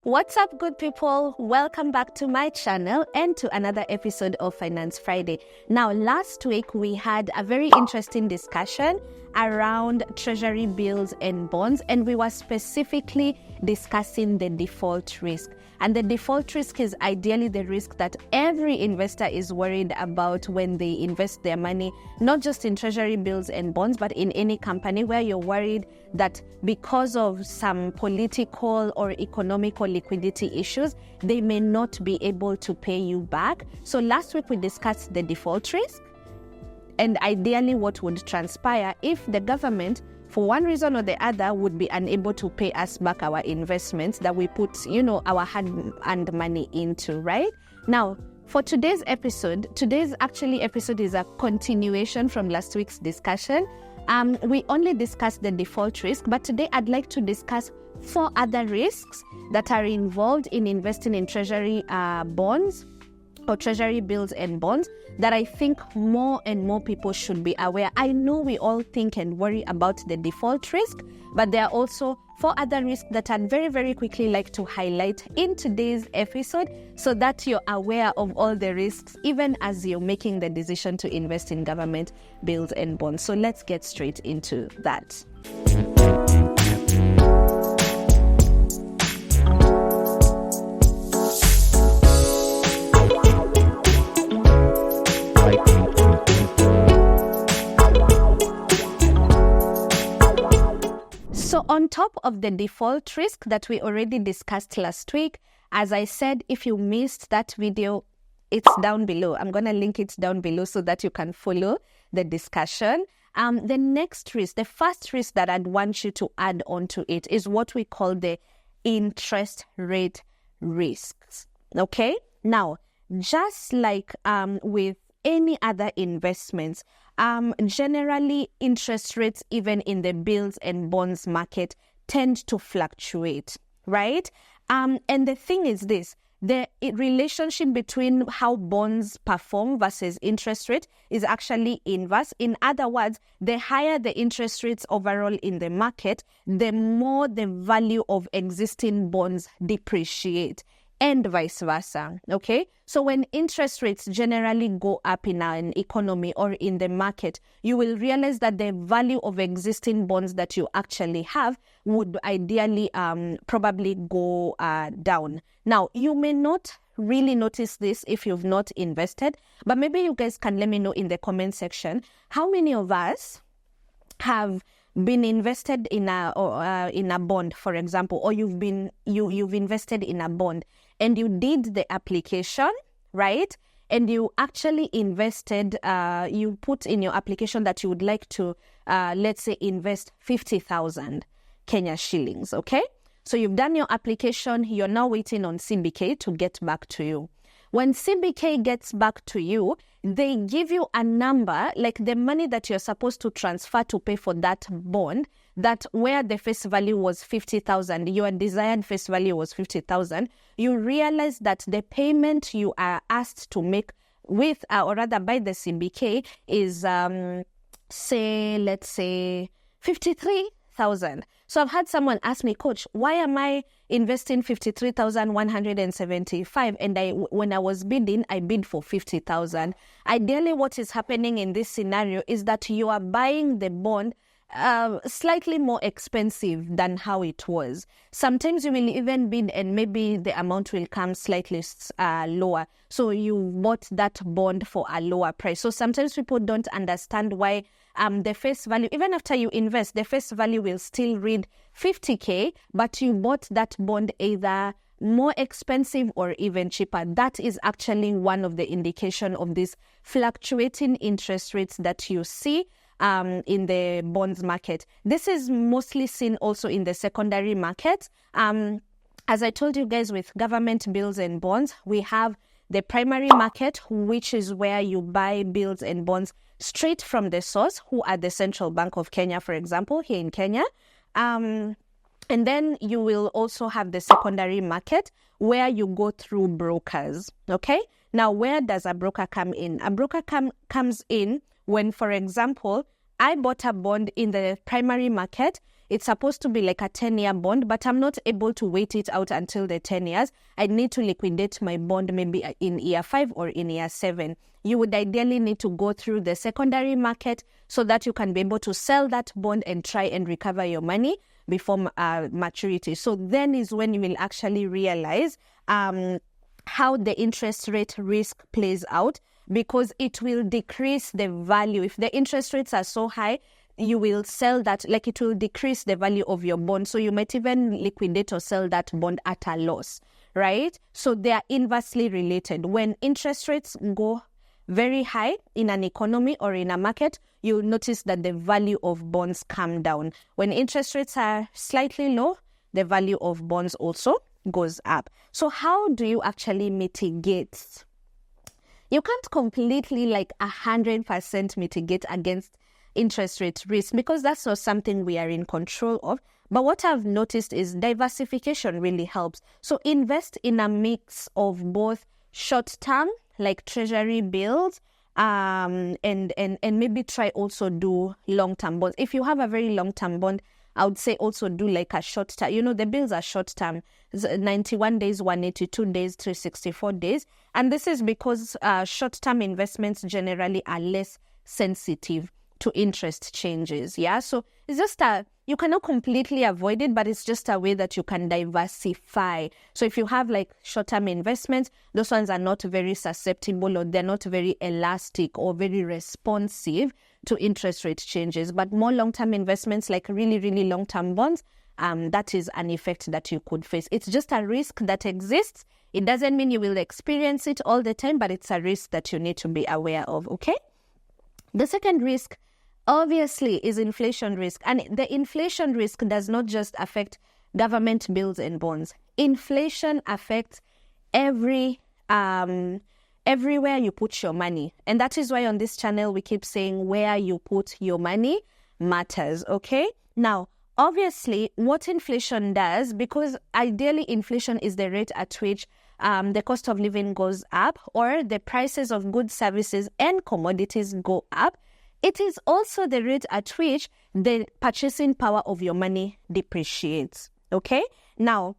What's up, good people? Welcome back to my channel and to another episode of Finance Friday. Now, last week we had a very interesting discussion around Treasury bills and bonds, and we were specifically discussing the default risk. And the default risk is ideally the risk that every investor is worried about when they invest their money, not just in Treasury bills and bonds, but in any company where you're worried that because of some political or economic or liquidity issues, they may not be able to pay you back. So last week we discussed the default risk and ideally what would transpire if the government, for one reason or the other, would be unable to pay us back our investments that we put, our hard-earned money into, right? Now, for today's episode is a continuation from last week's discussion. We only discussed the default risk, but today I'd like to discuss 4 other risks that are involved in investing in Treasury bonds or Treasury bills and bonds that I think more and more people should be aware. I know we all think and worry about the default risk, but there are also 4 other risks that I'd very, very quickly like to highlight in today's episode so that you're aware of all the risks, even as you're making the decision to invest in government bills and bonds. So let's get straight into that. So on top of the default risk that we already discussed last week, as I said, if you missed that video, it's down below. I'm going to link it down below so that you can follow the discussion. The next risk, the first risk that I'd want you to add onto it is what we call the interest rate risks. Okay? Now, just like with any other investments, generally interest rates, even in the bills and bonds market, tend to fluctuate, right? And the thing is this, the relationship between how bonds perform versus interest rate is actually inverse. In other words, the higher the interest rates overall in the market, the more the value of existing bonds depreciate, and vice versa, okay? So when interest rates generally go up in an economy or in the market, you will realize that the value of existing bonds that you actually have would ideally probably go down. Now, you may not really notice this if you've not invested, but maybe you guys can let me know in the comment section, how many of us have been invested in a bond, for example, or you've invested in a bond and you did the application, right? And you actually invested, you put in your application that you would like to, let's say, invest 50,000 Kenya shillings, okay? So you've done your application, you're now waiting on CBK to get back to you. When CBK gets back to you, they give you a number, like the money that you're supposed to transfer to pay for that bond, that where the face value was 50,000, your desired face value was 50,000, you realize that the payment you are asked to make with, or rather by the CBK is, let's say 53,000. So I've had someone ask me, Coach, why am I investing 53,175 and when I was bidding, I bid for 50,000. Ideally, what is happening in this scenario is that you are buying the bond slightly more expensive than how it was. Sometimes you will even bid and maybe the amount will come slightly lower. So you bought that bond for a lower price. So sometimes people don't understand why the face value, even after you invest, the face value will still read 50K, but you bought that bond either more expensive or even cheaper. That is actually one of the indication of these fluctuating interest rates that you see in the bonds market. This is mostly seen also in the secondary market. As I told you guys, with government bills and bonds, we have the primary market, which is where you buy bills and bonds straight from the source, who are the Central Bank of Kenya, for example, here in Kenya. And then you will also have the secondary market where you go through brokers, okay? Now, where does a broker come in? A broker comes in when, for example, I bought a bond in the primary market it's supposed to be like a 10-year bond, but I'm not able to wait it out until the 10 years. I need to liquidate my bond maybe in year 5 or in year 7. You would ideally need to go through the secondary market so that you can be able to sell that bond and try and recover your money before maturity. So then is when you will actually realize how the interest rate risk plays out, because it will decrease the value. If the interest rates are so high, you will sell that, like it will decrease the value of your bond. So you might even liquidate or sell that bond at a loss, right? So they are inversely related. When interest rates go very high in an economy or in a market, you'll notice that the value of bonds come down. When interest rates are slightly low, the value of bonds also goes up. So how do you actually mitigate? You can't completely 100% mitigate against interest rate risk, because that's not something we are in control of. But what I've noticed is diversification really helps. So invest in a mix of both short-term, like treasury bills, and maybe try also do long-term bonds. If you have a very long-term bond, I would say also do like a short term. You know, the bills are short term, 91 days, 182 days, 364 days. And this is because short term investments generally are less sensitive to interest changes. Yeah. So it's just you cannot completely avoid it, but it's just a way that you can diversify. So if you have like short-term investments, those ones are not very susceptible, or they're not very elastic or very responsive to interest rate changes. But more long-term investments, like really, really long-term bonds, that is an effect that you could face. It's just a risk that exists. It doesn't mean you will experience it all the time, but it's a risk that you need to be aware of, okay? The second risk, obviously, is inflation risk. And the inflation risk does not just affect government bills and bonds. Inflation affects everywhere you put your money. And that is why on this channel, we keep saying where you put your money matters, okay? Now, obviously, what inflation does, because ideally inflation is the rate at which the cost of living goes up, or the prices of goods, services, and commodities go up, it is also the rate at which the purchasing power of your money depreciates, okay? Now,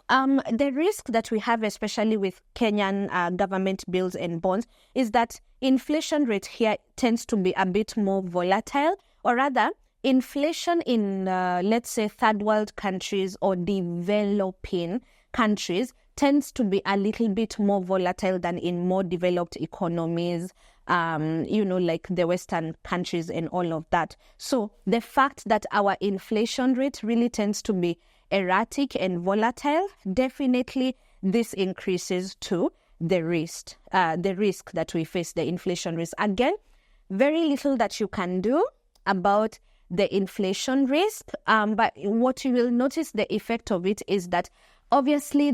the risk that we have, especially with Kenyan government bills and bonds, is that inflation rate here tends to be a bit more volatile, or rather, inflation in, let's say, third world countries or developing countries tends to be a little bit more volatile than in more developed economies, like the Western countries and all of that. So the fact that our inflation rate really tends to be erratic and volatile, definitely this increases to the risk that we face, the inflation risk. Again, very little that you can do about the inflation risk, but what you will notice, the effect of it is that obviously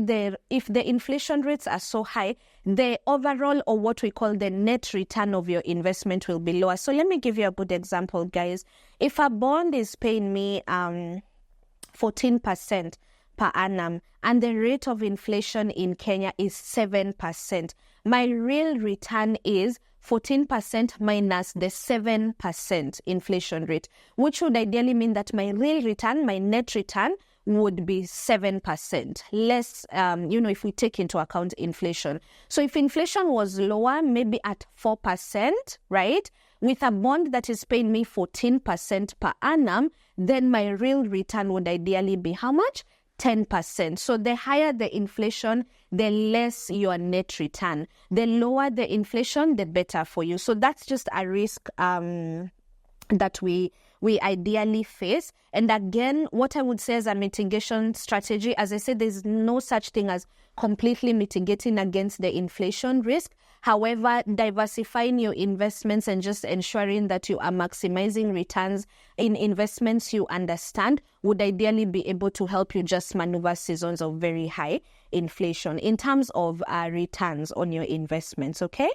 if the inflation rates are so high, the overall, or what we call the net return of your investment, will be lower. So let me give you a good example, guys. If a bond is paying me 14% per annum and the rate of inflation in Kenya is 7%, my real return is 14% minus the 7% inflation rate, which would ideally mean that my real return, my net return, would be 7% less, if we take into account inflation. So if inflation was lower, maybe at 4%, right, with a bond that is paying me 14% per annum, then my real return would ideally be how much? 10%. So the higher the inflation, the less your net return. The lower the inflation, the better for you. So that's just a risk that we ideally face. And again, what I would say as a mitigation strategy, as I said, there's no such thing as completely mitigating against the inflation risk. However, diversifying your investments and just ensuring that you are maximizing returns in investments you understand would ideally be able to help you just maneuver seasons of very high inflation in terms of returns on your investments, okay?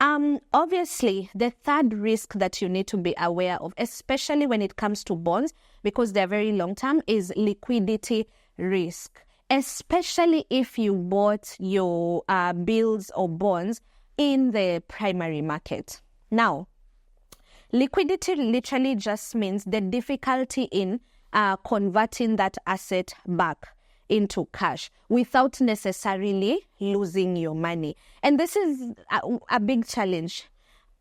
Obviously, the third risk that you need to be aware of, especially when it comes to bonds, because they're very long term, is liquidity risk, especially if you bought your bills or bonds in the primary market. Now, liquidity literally just means the difficulty in converting that asset back into cash without necessarily losing your money. And this is a big challenge.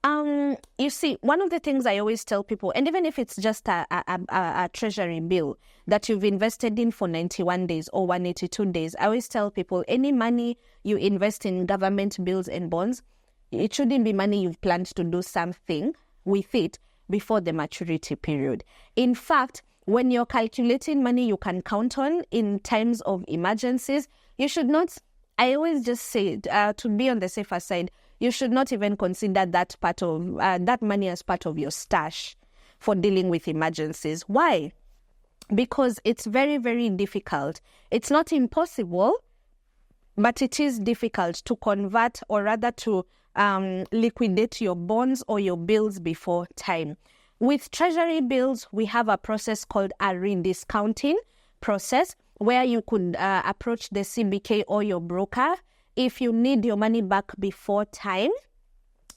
You see, one of the things I always tell people, and even if it's just a treasury bill that you've invested in for 91 days or 182 days, I always tell people any money you invest in government bills and bonds, it shouldn't be money you've planned to do something with it before the maturity period. In fact, when you're calculating money you can count on in times of emergencies, you should not, I always just say to be on the safer side, you should not even consider that part of that money as part of your stash for dealing with emergencies. Why? Because it's very, very difficult. It's not impossible, but it is difficult to convert, or rather to liquidate your bonds or your bills before time. With treasury bills, we have a process called a rediscounting process, where you could approach the CBK or your broker if you need your money back before time.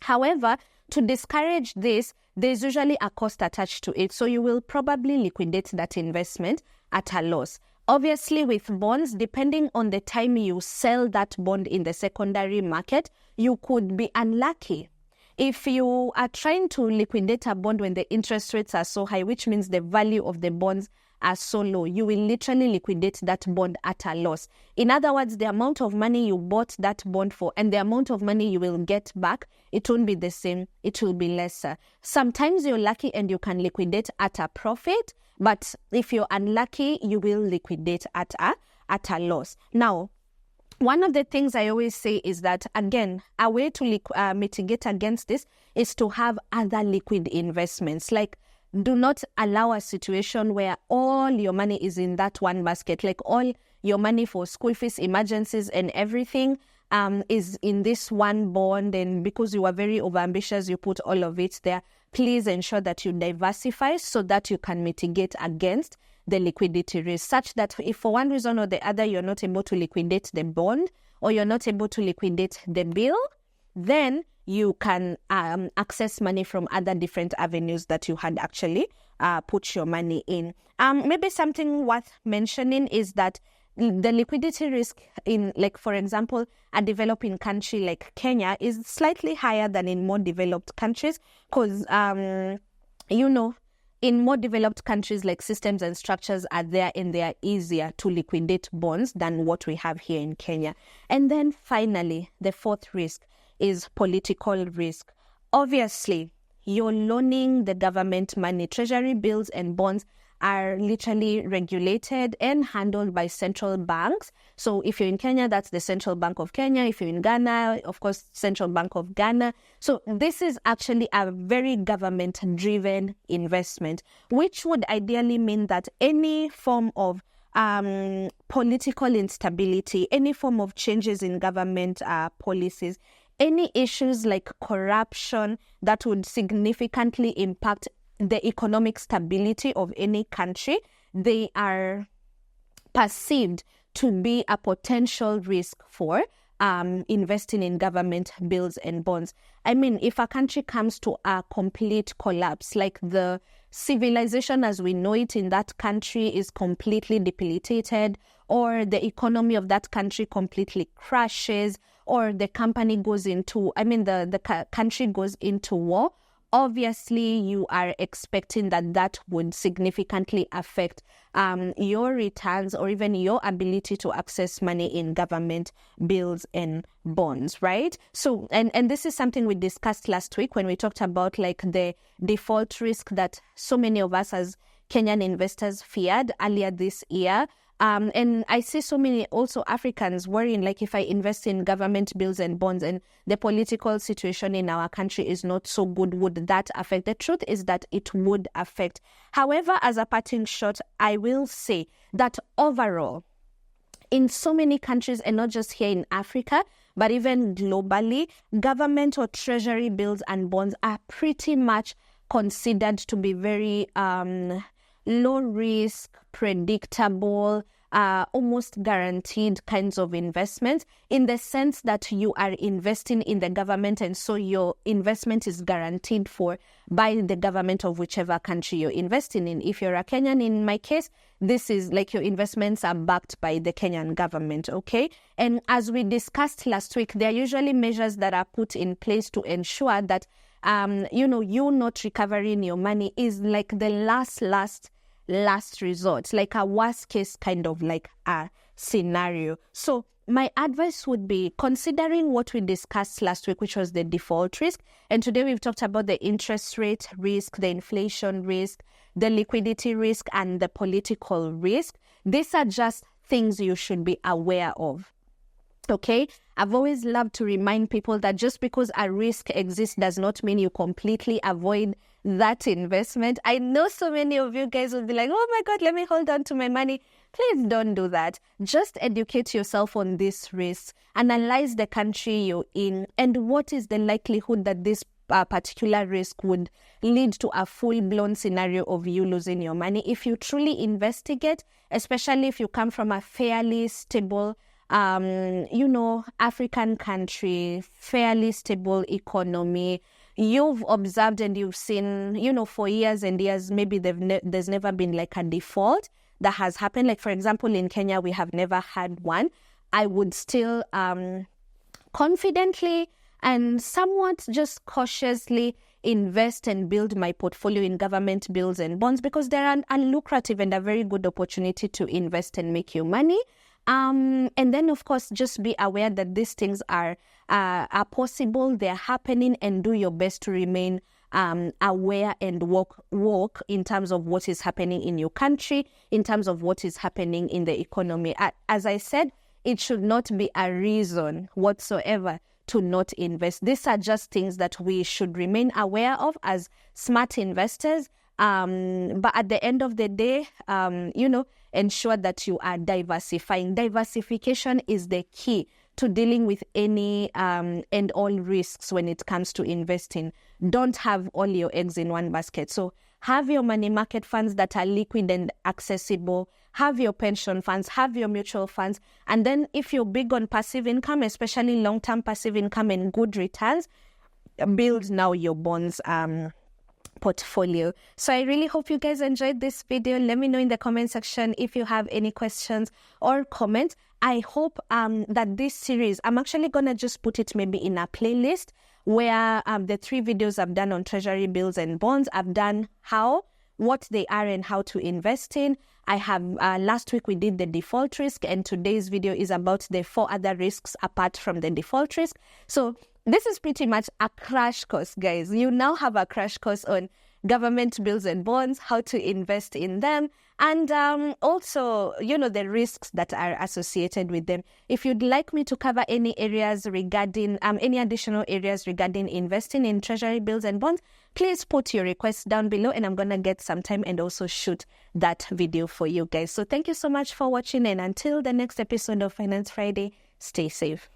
However, to discourage this, there's usually a cost attached to it. So you will probably liquidate that investment at a loss. Obviously, with bonds, depending on the time you sell that bond in the secondary market, you could be unlucky. If you are trying to liquidate a bond when the interest rates are so high, which means the value of the bonds are so low, you will literally liquidate that bond at a loss. In other words, the amount of money you bought that bond for and the amount of money you will get back, it won't be the same, it will be lesser. Sometimes you're lucky and you can liquidate at a profit, but if you're unlucky, you will liquidate at a loss. Now, one of the things I always say is that, again, a way to mitigate against this is to have other liquid investments. Like, do not allow a situation where all your money is in that one basket, like all your money for school fees, emergencies, and everything is in this one bond. And because you are very overambitious, you put all of it there. Please ensure that you diversify so that you can mitigate against the liquidity risk, such that if for one reason or the other you're not able to liquidate the bond or you're not able to liquidate the bill, then you can access money from other different avenues that you had actually put your money in. Maybe something worth mentioning is that the liquidity risk in, like, for example, a developing country like Kenya is slightly higher than in more developed countries because, in more developed countries, like, systems and structures are there and they are easier to liquidate bonds than what we have here in Kenya. And then finally, the fourth risk is political risk. Obviously, you're loaning the government money. Treasury bills and bonds are literally regulated and handled by central banks. So if you're in Kenya, that's the Central Bank of Kenya. If you're in Ghana, of course, Central Bank of Ghana. So this is actually a very government-driven investment, which would ideally mean that any form of political instability, any form of changes in government policies, any issues like corruption that would significantly impact the economic stability of any country, they are perceived to be a potential risk for investing in government bills and bonds. I mean, if a country comes to a complete collapse, like the civilization as we know it in that country is completely debilitated, or the economy of that country completely crashes, or the company goes into, the country goes into war, obviously you are expecting that would significantly affect your returns or even your ability to access money in government bills and bonds, right? So, and this is something we discussed last week when we talked about like the default risk that so many of us as Kenyan investors feared earlier this year. And I see so many also Africans worrying, like, if I invest in government bills and bonds and the political situation in our country is not so good, would that affect? The truth is that it would affect. However, as a parting shot, I will say that overall, in so many countries, and not just here in Africa, but even globally, government or treasury bills and bonds are pretty much considered to be very low risk, predictable, almost guaranteed kinds of investments, in the sense that you are investing in the government, and so your investment is guaranteed for by the government of whichever country you're investing in. If you're a Kenyan, in my case, this is like your investments are backed by the Kenyan government, okay? And as we discussed last week, there are usually measures that are put in place to ensure that, you not recovering your money is like the last resort, like a worst case kind of like a scenario. So my advice would be considering what we discussed last week, which was the default risk. And today we've talked about the interest rate risk, the inflation risk, the liquidity risk, and the political risk. These are just things you should be aware of. Okay, I've always loved to remind people that just because a risk exists does not mean you completely avoid that investment. I know so many of you guys will be like, oh my God, let me hold on to my money. Please don't do that. Just educate yourself on these risks. Analyze the country you're in and what is the likelihood that this particular risk would lead to a full-blown scenario of you losing your money. If you truly investigate, especially if you come from a fairly stable African country, fairly stable economy, you've observed and you've seen, for years and years, maybe there's never been like a default that has happened. Like, for example, in Kenya, we have never had one. I would still confidently and somewhat just cautiously invest and build my portfolio in government bills and bonds, because they're a lucrative and a very good opportunity to invest and make your money. And then, of course, just be aware that these things are possible, they're happening, and do your best to remain aware and walk in terms of what is happening in your country, in terms of what is happening in the economy. As I said, it should not be a reason whatsoever to not invest. These are just things that we should remain aware of as smart investors. But at the end of the day, ensure that you are diversifying. Diversification is the key to dealing with any and all risks when it comes to investing. Don't have all your eggs in one basket. So have your money market funds that are liquid and accessible. Have your pension funds, have your mutual funds. And then if you're big on passive income, especially long-term passive income and good returns, build now your bonds portfolio. So I really hope you guys enjoyed this video. Let me know in the comment section if you have any questions or comments. I hope that this series, I'm actually going to just put it maybe in a playlist where the 3 videos I've done on treasury bills and bonds, I've done what they are and how to invest in. I have, last week we did the default risk, and today's video is about the 4 other risks apart from the default risk. So this is pretty much a crash course, guys. You now have a crash course on government bills and bonds, how to invest in them, and also, the risks that are associated with them. If you'd like me to cover any areas regarding, any additional areas regarding investing in treasury bills and bonds, please put your requests down below and I'm going to get some time and also shoot that video for you guys. So thank you so much for watching, and until the next episode of Finance Friday, stay safe.